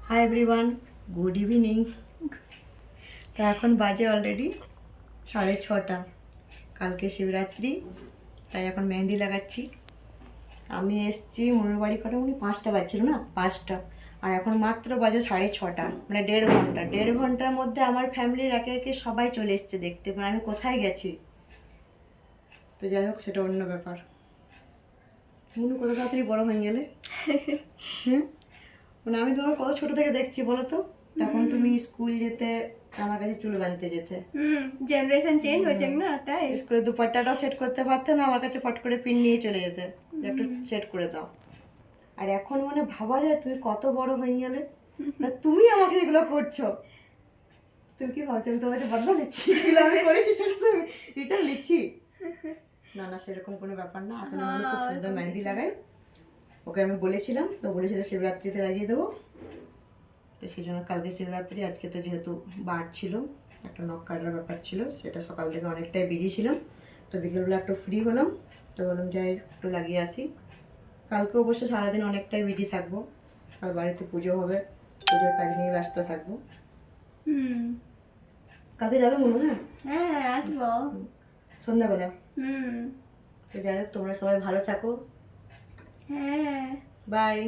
Hi everyone, good evening. তো এখন বাজে অলরেডি 6:30। কালকে শিবরাত্রি, তাই এখন মেহেন্দি লাগাচ্ছি। আমি এসছি মনুর বাড়ি কটা, 5টা বাজছিল না, 5টা। আর এখন মাত্র বাজে 6:30, মানে 1.5 ঘন্টা। 1.5 ঘন্টার মধ্যে আমার ফ্যামিলির একে একে সবাই চলে এসছে দেখতে, মানে আমি কোথায় গেছি। তো যাই হোক, সেটা অন্য ব্যাপার। মনু কত তাড়াতাড়ি বড় হয়ে গেলে। হুম, মানে আমি তোমাকে কত ছোট থেকে দেখছি বলো তো। তখন তুমি স্কুল যেতে, আমার কাছে চুল বাঁধতে যেতে। জেনারেশন চেঞ্জ হয়েছে না, তাই স্কুলে দুপাট্টাটাও সেট করতে পারতে না, আমার কাছে ফট করে পিন নিয়ে চলে যেতে যে একটু সেট করে দাও। আর এখন মানে ভাবা যায় তুমি কত বড় হয়ে গেলে, আর তুমি আমাকে এগুলো করছো। তুমি কি ভাবছো আমি তোমার কাছে বদলা নিচ্ছি? এগুলো আমি করেছি সেটা তুমি রিটার্ন নিচ্ছি? না না, সেরকম কোনো ব্যাপার না। আসলে মনে খুব সুন্দর মেহেন্দি লাগাই। ওকে আমি বলেছিলাম, তো বলেছিল শিবরাত্রিতে লাগিয়ে দেবো। তো সেই জন্য কালকে শিবরাত্রি, আজকে তো যেহেতু বার ছিল, একটা নখ কাটার ব্যাপার ছিল, সেটা সকাল থেকে অনেকটাই বিজি ছিলাম। তো বিকেলবেলা একটু ফ্রি হলাম, তো বললাম যাই একটু লাগিয়ে আসি। কালকে অবশ্য সারাদিন অনেকটাই বিজি থাকবো, আর বাড়িতে পুজো হবে, পুজোর কাজ নিয়ে ব্যস্ত থাকবো। হুম কালকে যাবে মনে হয়? হ্যাঁ, আসবো। সন্ধ্যাবেলা। হুম তো যাই হোক, তোমরা সবাই ভালো থাকো। হ্যাঁ। বাই।